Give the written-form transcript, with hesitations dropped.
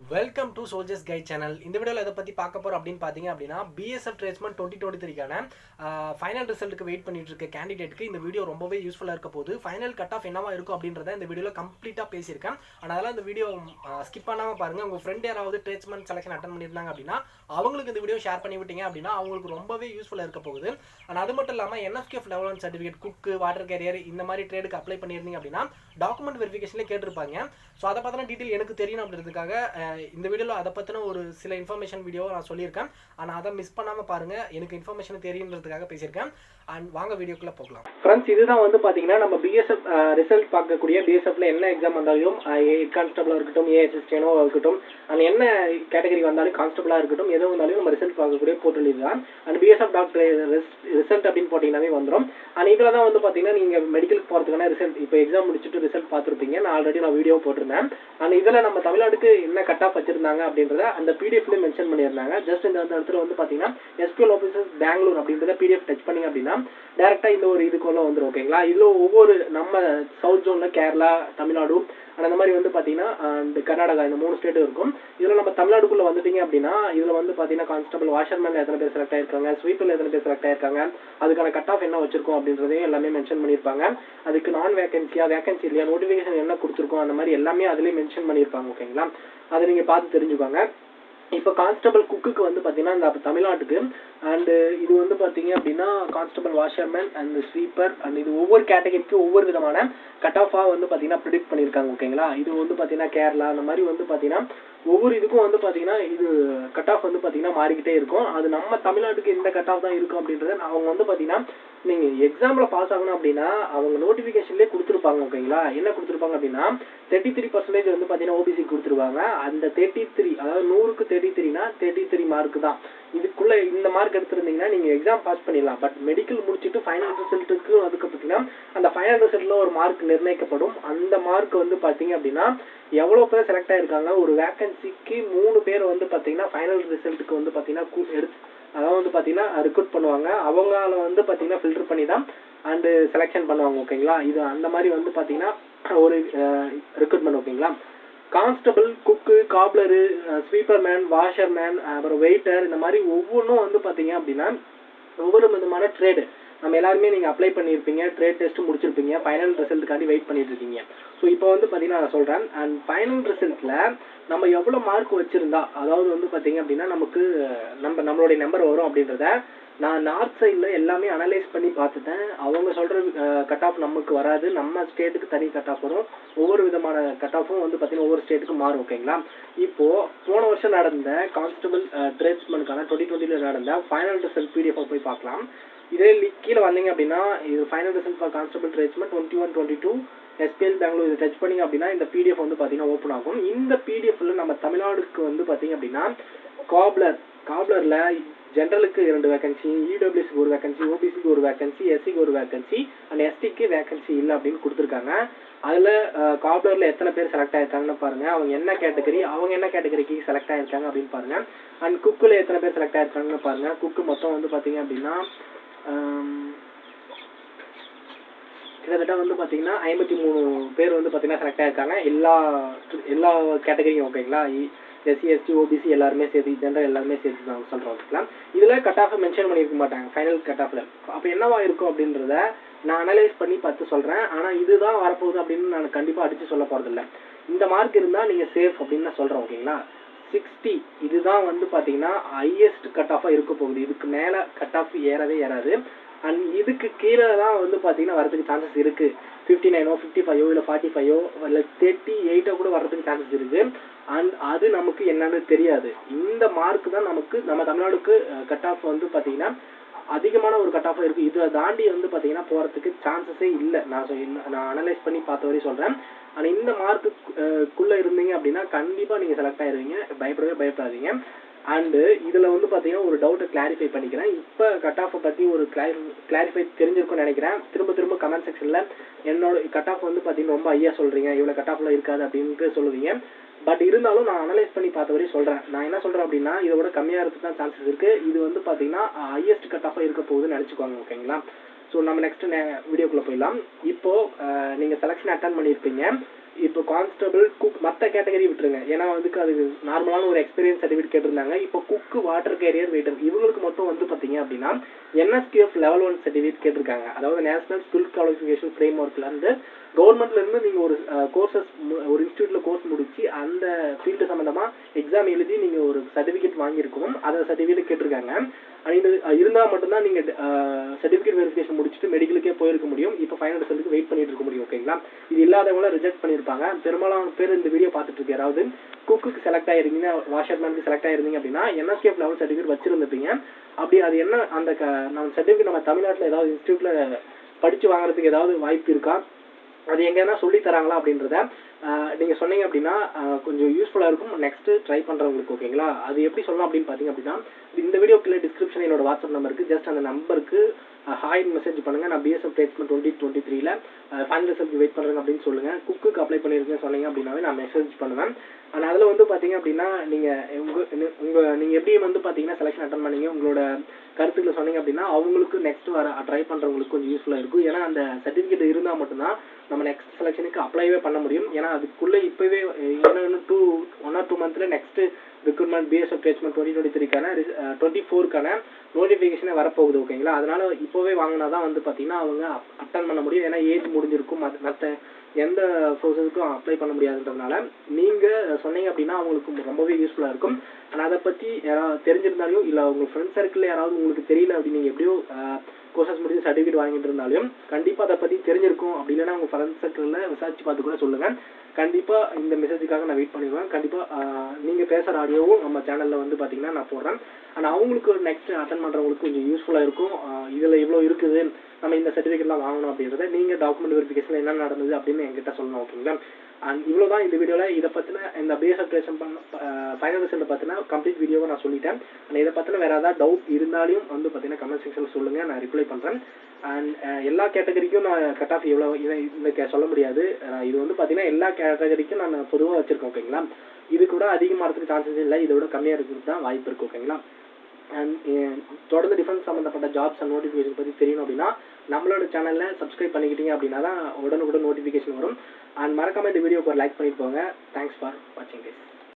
Welcome to soldiers guide channel. இந்த வீடியோவில் எதை பற்றி பார்க்க போகிறோம் அப்படின்னு பார்த்தீங்க அப்படின்னா, பிஎஸ்எஃப் ட்ரேட்ஸ்மேன் 2023க்கான ஃபைனல் ரிசல்ட்டுக்கு வெயிட் பண்ணிட்டு இருக்க கேண்டிடேட்டுக்கு இந்த வீடியோ ரொம்பவே யூஸ்ஃபுல்லாக இருக்க போது. ஃபைனல் கட் ஆஃப் என்னவா இருக்கும் அப்படின்றத இந்த வீடியோவில் கம்ப்ளீட்டாக பேசியிருக்கேன். அதனால் இந்த வீடியோ ஸ்கிப் பண்ணாமல் பாருங்கள். உங்கள் ஃப்ரெண்ட் யாராவது ட்ரேட்ஸ்மேன் செலெக்ஷன் அட்டன் பண்ணியிருந்தாங்க அப்படின்னா அவங்களுக்கு இந்த வீடியோ ஷேர் பண்ணி விட்டீங்க அப்படின்னா அவங்களுக்கு ரொம்பவே யூஸ்ஃபுல்லாக இருக்க போகுது. ஆனால் அது மட்டும் இல்லாமல் என்எஃப்கேஎஃப் லெவல் 1 சர்டிஃபிகேட், குக்கு, வாட்டர் கேரியர் இந்த மாதிரி ட்ரேடுக்கு அப்ளை பண்ணியிருந்தீங்க அப்படின்னா டாக்குமெண்ட் வெரிஃபிகேஷன்லேயே கேட்டிருப்பாங்க. ஸோ அதை பற்றின டீட்டெயில் எனக்கு தெரியணும் அப்படின்றதுக்காக இந்த வீடியோவில் அதை பற்றின ஒரு சில இன்ஃபர்மேஷன் வீடியோவை நான் சொல்லியிருக்கேன். ஆனால் அதை மிஸ் பண்ணாமல் பாருங்கள். எனக்கு இன்ஃபர்மேஷன் தெரியுன்றதுக்காக பேசியிருக்கேன். அண்ட் வாங்க வீடியோக்குள்ளே போகலாம். ஃப்ரெண்ட்ஸ், இதுதான் வந்து பார்த்தீங்கன்னா நம்ம பிஎஸ்எஃப் ரிசல்ட் பார்க்கக்கூடிய பிஎஸ்எஃப்ல என்ன எக்ஸாம் வந்தாலும் ஹெட் கான்ஸ்டபிளாக இருக்கட்டும், ஏஎஸ்எஸ்டியனோவாக இருக்கட்டும், அண்ட் என்ன கேட்டகரி வந்தாலும் கான்ஸ்டபிளாக இருக்கட்டும், எதுவும் வந்தாலும் நம்ம ரிசல்ட் பார்க்கக்கூடிய போர்ட்டல் இதுதான். அண்ட் பிஎஸ்எஃப் டாக்டர் ரிசல்ட் அப்படின்னு போட்டிங்கன்னாவே வந்துடும். அண்ட் இதில் தான் வந்து பார்த்தீங்கன்னா நீங்கள் மெடிக்கலுக்கு போகிறதுக்கான ரிசல்ட் இப்போ எக்ஸாம் முடிச்சுட்டு ரிசல்ட் பார்த்துருப்பீங்க. நான் ஆல்ரெடி வீடியோ போட்டிருந்தேன். அண்ட் இதில் நம்ம தமிழ்நாடுக்கு என்ன கட் ஆஃப் வச்சிருந்தாங்க அப்படின்றத அந்த பிடிஎஃப்லேயே மென்ஷன் பண்ணியிருந்தாங்க. ஜஸ்ட் இந்த இடத்துல வந்து பார்த்தீங்கன்னா எஸ்பிஎல் ஆஃபீஸர்ஸ் பெங்களூர் அப்படின்றத பிடிஎஃப் டச் பண்ணிங்க அப்படின்னா டேரெக்டாக இந்த ஒரு இதுக்குள்ள வந்துடும். ஓகேங்களா? இதில் ஒவ்வொரு நம்ம சவுத் ஜோனில் கேரளா, தமிழ்நாடு அந்த மாதிரி வந்து பார்த்தீங்கன்னா இந்த கர்நாடகா இந்த 3 ஸ்டேட்டும் இருக்கும். இதில் நம்ம தமிழ்நாடுக்குள்ளே வந்துட்டீங்க அப்படின்னா இதில் வந்து பார்த்தீங்கன்னா கான்ஸ்டபிள், வாஷர்மேன் எத்தனை பேர் செலக்ட் ஆயிருக்காங்க, ஸ்வீப்பரில் எத்தனை பேர் செலக்ட் ஆயிருக்காங்க, அதுக்கான கட் ஆஃப் என்ன வச்சிருக்கோம் அப்படின்றதையும் எல்லாமே மென்ஷன் பண்ணியிருப்பாங்க. அதுக்கு நான் வேகன்சியா, வேகன்சி இல்லையா, நோட்டிஃபிகேஷன் என்ன கொடுத்துருக்கோம், அந்த மாதிரி எல்லாமே அதிலே மென்ஷன் பண்ணியிருப்பாங்க. ஓகேங்களா? அதை நீங்கள் பார்த்து தெரிஞ்சுக்கோங்க. இப்போ கான்ஸ்டபிள் குக்குக்கு வந்து பார்த்தீங்கன்னா இந்த தமிழ்நாட்டுக்கு அண்டு இது வந்து பார்த்தீங்க அப்படின்னா constable, washerman and sweeper and இது ஒவ்வொரு கேட்டகரிக்கு ஒவ்வொரு விதமான கட் ஆஃபாக வந்து பார்த்தீங்கன்னா ப்ரிடிக்ட் பண்ணியிருக்காங்க. ஓகேங்களா? இது வந்து பார்த்தீங்கன்னா கேரளா அந்த மாதிரி வந்து பார்த்தீங்கன்னா ஒவ்வொரு இதுக்கும் வந்து பார்த்தீங்கன்னா இது கட் ஆஃப் வந்து பார்த்தீங்கன்னா மாறிக்கிட்டே இருக்கும். அது நம்ம தமிழ்நாட்டுக்கு இந்த கட் ஆஃப் தான் இருக்கும் அப்படின்றத அவங்க வந்து பார்த்தீங்கன்னா நீங்கள் எக்ஸாமில் பாஸ் ஆகணும் அப்படின்னா அவங்க நோட்டிஃபிகேஷன்லேயே கொடுத்துருப்பாங்க. ஓகேங்களா? என்ன கொடுத்துருப்பாங்க அப்படின்னா 33% வந்து பார்த்தீங்கன்னா ஓபிசி கொடுத்துருவாங்க. அந்த 33 அதாவது 100க்கு 33னா 33 மார்க்கு தான். இதுக்குள்ளே இந்த மார்க் எடுத்துருந்தீங்கன்னா நீங்கள் எக்ஸாம் பாஸ் பண்ணிடலாம். பட் மெடிக்கல் முடிச்சுட்டு ஃபைனல் ரிசல்ட்டுக்கு அதுக்கு பார்த்தீங்கன்னா அந்த ஃபைனல் ரிசல்ட்டில் ஒரு மார்க் நிர்ணயிக்கப்படும். அந்த மார்க் வந்து பார்த்தீங்க அப்படின்னா எவ்வளோ பேர் செலக்ட் ஆகிருக்காங்க, ஒரு வேக்கன்சிக்கு 3 பேர் வந்து பார்த்தீங்கன்னா ஃபைனல் ரிசல்ட்டுக்கு வந்து பார்த்தீங்கன்னா அதாவது வந்து பார்த்தீங்கன்னா ரெக்ரூட் பண்ணுவாங்க. அவங்கள வந்து பார்த்தீங்கன்னா ஃபில்டர் பண்ணி தான் அண்டு செலெக்ஷன் பண்ணுவாங்க. ஓகேங்களா? இது அந்த மாதிரி வந்து பார்த்தீங்கன்னா ஒரு ரெக்ரூட்மெண்ட். ஓகேங்களா? கான்ஸ்டபிள், குக்கு, காப்லரு, ஸ்வீப்பர் மேன், வாஷர் மேன், அப்புறம் வெயிட்டர் இந்த மாதிரி ஒவ்வொன்றும் வந்து பார்த்தீங்க அப்படின்னா ஒவ்வொரு விதமான ட்ரேடு நம்ம எல்லாருமே நீங்கள் அப்ளை பண்ணியிருப்பீங்க, ட்ரேட் டெஸ்ட்டு முடிச்சிருப்பீங்க, ஃபைனல் ரிசல்ட்டுக்காண்டி வெயிட் பண்ணிட்டு இருக்கீங்க. ஸோ இப்போ வந்து பார்த்தீங்கன்னா நான் சொல்கிறேன். அண்ட் ஃபைனல் ரிசல்ட்டில் நம்ம எவ்வளோ மார்க் வச்சுருந்தா அதாவது வந்து பார்த்தீங்க அப்படின்னா நமக்கு நம்மளுடைய நம்பர் வரும் அப்படின்றத நான் நார்த் சைடில் எல்லாமே அனலைஸ் பண்ணி பார்த்துட்டேன். அவங்க சொல்கிற கட் ஆஃப் நமக்கு வராது. நம்ம ஸ்டேட்டுக்கு தனி கட் ஆஃப் வரும். ஒவ்வொரு விதமான கட் ஆஃபும் வந்து பார்த்தீங்கன்னா ஒவ்வொரு ஸ்டேட்டுக்கும் மாறும். ஓகேங்களா? இப்போது போன வருஷம் நடந்த கான்ஸ்டபிள் ட்ரேட்ஸ்மேனுக்கான 2020 நடந்த ஃபைனல் ரிசல்ட் பிடிஎஃப் போய் பார்க்கலாம். இதே கீழே வந்தீங்க அப்படின்னா இது final result for constable tradesman 21-22 SPL Bangalore இதை டச் பண்ணிங்க அப்படின்னா இந்த பிடிஎஃப் வந்து பார்த்தீங்கன்னா ஓப்பன் ஆகும். இந்த பிடிஎஃப்ல நம்ம தமிழ்நாடுக்கு வந்து பார்த்தீங்க அப்படின்னா காப்லரில் ஜென்ரலுக்கு 2 வேகன்சி, இடபிள்யூசிக்கு 1 வேகன்சி, ஓபிசிக்கு 1 வேகன்சி, எஸ்சிக்கு 1 வேகன்சி அண்ட் எஸ்டிக்கு வேகன்சி இல்லை அப்படின்னு கொடுத்துருக்காங்க. அதில் காப்லரில் எத்தனை பேர் செலக்ட் ஆகிருக்காங்கன்னு பாருங்கள். அவங்க என்ன கேட்டகரிக்கு செலக்ட் ஆகிருக்காங்க அப்படின்னு பாருங்கள். அண்ட் குக்கில் எத்தனை பேர் செலக்ட் ஆகிருக்காங்கன்னு பாருங்கள். குக்கு மொத்தம் வந்து பார்த்தீங்க அப்படின்னா கிட்டத்தட்ட வந்து பார்த்தீங்கன்னா 53 பேர் வந்து பார்த்தீங்கன்னா செலக்ட் ஆகிருக்காங்க எல்லா கேட்டகரியும். ஓகேங்களா? எஸ்சி, எஸ்டி, ஓபிசி எல்லாருமே சேர்த்து, ஜென்ரல் எல்லாருமே சேர்த்து தான் சொல்கிறோம். ஓகேங்களா? இதில் கட் ஆஃபை மென்ஷன் பண்ணியிருக்க மாட்டாங்க ஃபைனல் கட் ஆஃபில். அப்போ என்னவா இருக்கும் அப்படின்றத நான் அனலைஸ் பண்ணி பார்த்து சொல்கிறேன். ஆனால் இதுதான் வரப்போகுது அப்படின்னு நான் கண்டிப்பாக அடித்து சொல்ல போகிறதில்ல. இந்த மார்க் இருந்தால் நீங்கள் சேஃப் அப்படின்னு நான் சொல்கிறேன். ஓகேங்களா? 60 இதுதான் வந்து பார்த்தீங்கன்னா ஹையஸ்ட் கட் ஆஃபாக இருக்க போகுது. இதுக்கு மேலே கட் ஆஃப் ஏறாது. அண்ட் இதுக்கு கீழே தான் வந்து பார்த்தீங்கன்னா வரதுக்கு சான்சஸ் இருக்குது. 59ஓ 55ஓ இல்லை 45ஓ இல்லை 38ஓ கூட வர்றதுக்கு சான்சஸ் இருக்குது. அண்ட் அது நமக்கு என்னன்னு தெரியாது. இந்த மார்க் தான் நம்ம தமிழ்நாடுக்கு கட் ஆஃப் வந்து பார்த்தீங்கன்னா அதிகமான ஒரு கட் ஆஃபாக இருக்குது. இதை தாண்டி வந்து பார்த்தீங்கன்னா போகிறதுக்கு சான்சஸே இல்லை. நான் அனலைஸ் பண்ணி பார்த்த வரையும் சொல்கிறேன். ஆனால் இந்த மார்க்குள்ளே இருந்தீங்க அப்படின்னா கண்டிப்பாக நீங்கள் செலக்ட் ஆகிடுவீங்க. பயப்படாதீங்க. அண்டு இதில் வந்து பார்த்தீங்கன்னா ஒரு டவுட்டை கிளாரிஃபை பண்ணிக்கிறேன். இப்போ கட் ஆஃபை பற்றி ஒரு கிளாரிஃபை தெரிஞ்சிருக்கும்னு நினைக்கிறேன். திரும்ப கமெண்ட் செக்ஷனில் என்னோட கட் ஆஃப் வந்து பார்த்தீங்கன்னா ரொம்ப ஐயா சொல்கிறீங்க, இவ்வளோ கட் ஆஃபில் இருக்காது அப்படின்ட்டு சொல்லுவீங்க. பட் இருந்தாலும் நான் அனலைஸ் பண்ணி பார்த்த வரையும் சொல்கிறேன். நான் என்ன சொல்கிறேன் அப்படின்னா இதோட கம்மியாக இருக்கிறது தான் சான்சஸ் இருக்குது. இது வந்து பார்த்தீங்கன்னா ஹையஸ்ட் கட் ஆஃபாக இருக்க போகுதுன்னு நினச்சிக்கோங்க. ஓகேங்களா? ஸோ நம்ம நெக்ஸ்ட் வீடியோக்குள்ளே போயிடலாம். இப்போது நீங்கள் செலெக்ஷன் அட்டன் பண்ணியிருப்பீங்க. இப்போ கான்ஸ்டபிள், குக் மற்ற கேட்டகரி விட்டுருங்க. ஏன்னா அதுக்கு அதுக்கு நார்மலான ஒரு எக்ஸ்பீரியன்ஸ் சர்டிஃபிகேட் கேட்டிருந்தாங்க. இப்போ குக்கு, வாட்டர் கேரியர், வெயிட்டர் இவங்களுக்கு மட்டும் வந்து பார்த்தீங்க அப்படின்னா NSQF லெவல் 1 சர்டிஃபிகேட் கேட்டிருக்காங்க. அதாவது நேஷனல் ஸ்கில் குவாலிஃபிகேஷன் ஃப்ரேம் ஒர்க்கில் இருந்து கவர்மெண்ட்லேருந்து நீங்கள் ஒரு கோர்சஸ் ஒரு இன்ஸ்டியூட்டில் கோர்ஸ் முடிச்சு அந்த ஃபீல்டு சம்மந்தமாக எக்ஸாம் எழுதி நீங்கள் ஒரு சர்டிஃபிகேட் வாங்கியிருக்கணும். அதை சர்டிஃபிகேட் கேட்டிருக்காங்க. இது இருந்தால் மட்டும்தான் நீங்கள் சர்டிஃபிகேட் வெரிஃபிகேஷன் முடிச்சுட்டு மெடிக்கலுக்கே போயிருக்க முடியும். இப்போ ஃபைனல் ரிசல்ட்டுக்கு வெயிட் பண்ணிட்டு இருக்க முடியும். ஓகேங்களா? இது இல்லாதவங்கள ரிஜெக்ட் பண்ணியிருப்பாங்க. பெரும்பாலான பேர் இந்த வீடியோ பார்த்துட்டு இருக்கு. யாராவது குக்குக்கு செலக்ட் ஆயிருந்தீங்க, வாஷர்மேனுக்கு செலக்ட் ஆயிருந்தீங்க அப்படின்னா NSQF லெவல் சர்டிஃபிகேட் வச்சிருந்துப்பீங்க. அப்படி அது என்ன அந்த நம்ம சர்டிஃபிகேட் நம்ம தமிழ்நாட்டில் ஏதாவது இன்ஸ்டியூட்ல படிச்சு வாங்குறதுக்கு ஏதாவது வாய்ப்பு இருக்கா, அது எங்கன்னா சொல்லி தராங்களா அப்படின்றத நீங்கள் சொன்னீங்க அப்படின்னா கொஞ்சம் யூஸ்ஃபுல்லாக இருக்கும் நெக்ஸ்ட்டு ட்ரை பண்ணுறவங்களுக்கு. ஓகேங்களா? அது எப்படி சொல்லலாம் அப்படின்னு பார்த்தீங்க அப்படின்னா இந்த வீடியோக்குள்ளே டிஸ்கிரிப்ஷன் என்னோட வாட்ஸ்அப் நம்பருக்கு ஜஸ்ட் அந்த நம்பருக்கு ஹாய் மெசேஜ் பண்ணுங்கள். நான் BSF tradesman 2023 final result wait பண்ணுறேங்க அப்படின்னு சொல்லுங்கள். குக்குக்கு அப்ளை பண்ணியிருக்கேன்னு சொன்னீங்க அப்படின்னாவே நான் மெசேஜ் பண்ணுவேன். ஆனால் அதில் வந்து பார்த்தீங்க அப்படின்னா நீங்கள் எப்படி வந்து பார்த்தீங்கன்னா செலெக்ஷன் அட்டன் பண்ணீங்க, உங்களோட கருத்துக்களை சொன்னீங்க அப்படின்னா அவங்களுக்கு நெக்ஸ்ட் வர ட்ரை பண்ணுறவங்களுக்கு கொஞ்சம் யூஸ்ஃபுல்லாக இருக்கும். ஏன்னா அந்த சர்டிஃபிகேட் இருந்தால் மட்டும்தான் நம்ம நெக்ஸ்ட் செலெக்ஷனுக்கு அப்ளைவே பண்ண முடியும். ஏன்னா அதுக்குள்ளே இப்போவே இன்னும் 1 or 2 மந்த்தில் நெக்ஸ்ட்டு ரெக்ரூட்மெண்ட் BSF ட்ரேட்ஸ்மேன் 2023க்கான 24க்கான நோட்டிஃபிகேஷனே வரப்போகுது. ஓகேங்களா? அதனால் இப்போவே வாங்கினா தான் வந்து பார்த்தீங்கன்னா அவங்க அட்டன் பண்ண முடியும். ஏன்னா ஏஜ் முடிஞ்சிருக்கும். மற்ற எந்த ப்ரோசஸுக்கும் அப்ளை பண்ண முடியாதுன்றதுனால நீங்கள் சொன்னீங்க அப்படின்னா அவங்களுக்கு ரொம்பவே யூஸ்ஃபுல்லாக இருக்கும். ஆனால் அதை பற்றி யாராவது தெரிஞ்சிருந்தாலும் இல்லை உங்கள் ஃப்ரெண்ட்ஸ் சர்க்கிளில் யாராவது உங்களுக்கு தெரியல அப்படின்னு நீங்கள் எப்படியோ கோர்சஸ் முடிஞ்சு சர்டிஃபிகேட் வாங்கிட்டு இருந்தாலும் கண்டிப்பாக அதை பற்றி தெரிஞ்சிருக்கும். அப்படி இல்லைன்னா உங்கள் ஃப்ரெண்ட்ஸ் சர்க்கிளில் விசாரிச்சு பார்த்து கூட சொல்லுங்கள். கண்டிப்பாக இந்த மெசேஜுக்காக நான் வெயிட் பண்ணிடுவேன். கண்டிப்பாக நீங்கள் பேசுகிற ஆடியோவும் நம்ம சேனலில் வந்து பார்த்தீங்கன்னா நான் போடுறேன். ஆனால் அவங்களுக்கு நெக்ஸ்ட் அட்டன் பண்ணுறவங்களுக்கு கொஞ்சம் யூஸ்ஃபுல்லாக இருக்கும். இதில் இவ்வளோ இருக்குது, நம்ம இந்த சர்டிஃபிகேட்லாம் வாங்கணும் அப்படின்றத நீங்கள் டாக்குமெண்ட் வெரிஃபிகேஷன் என்ன நடந்தது அப்படின்னு என்கிட்ட சொல்லணும். ஓகேங்களா? அண்ட் இவ்வளோ தான் இந்த வீடியோவில். இதை பற்றின இந்த BSF ட்ரேட்ஸ்மேன் ஃபைனல் ரிசல்ட்டை பற்றின கம்ப்ளீட் வீடியோவை நான் சொல்லிட்டேன். ஆனால் இதை பற்றின வேறு ஏதாவது டவுட் இருந்தாலும் வந்து பார்த்தீங்கன்னா கமெண்ட் செக்ஷனில் சொல்லுங்கள், நான் ரிப்ளை பண்ணுறேன். அண்ட் எல்லா கேட்டகரிக்கும் நான் கட் ஆஃப் எவ்வளோ இதை சொல்ல முடியாது. இது வந்து பார்த்தீங்கன்னா எல்லா கேட்டகரிக்கும் நான் பொதுவாக வச்சுருக்கேன். ஓகேங்களா? இது கூட அதிகமாகிறதுக்கு சான்சஸ் இல்லை, இதை விட கம்மியாக இருக்கிறது தான் வாய்ப்பு இருக்குது. ஓகேங்களா? அண்ட் தொடர்ந்து டிஃபென்ஸ் சம்மந்தப்பட்ட ஜாப்ஸ் அண்ட் நோட்டிஃபிகேஷன் பற்றி தெரியணும் அப்படின்னா நம்மளோட சேனலில் சப்ஸ்கிரைப் பண்ணிக்கிட்டீங்க அப்படின்னா தான் உடனுக்குடன் நோட்டிஃபிகேஷன் வரும். அண்ட் மறக்காமல் இந்த வீடியோக்கு ஒரு லைக் பண்ணிட்டு போங்க. தேங்க்ஸ் ஃபார் வாட்சிங் திஸ்.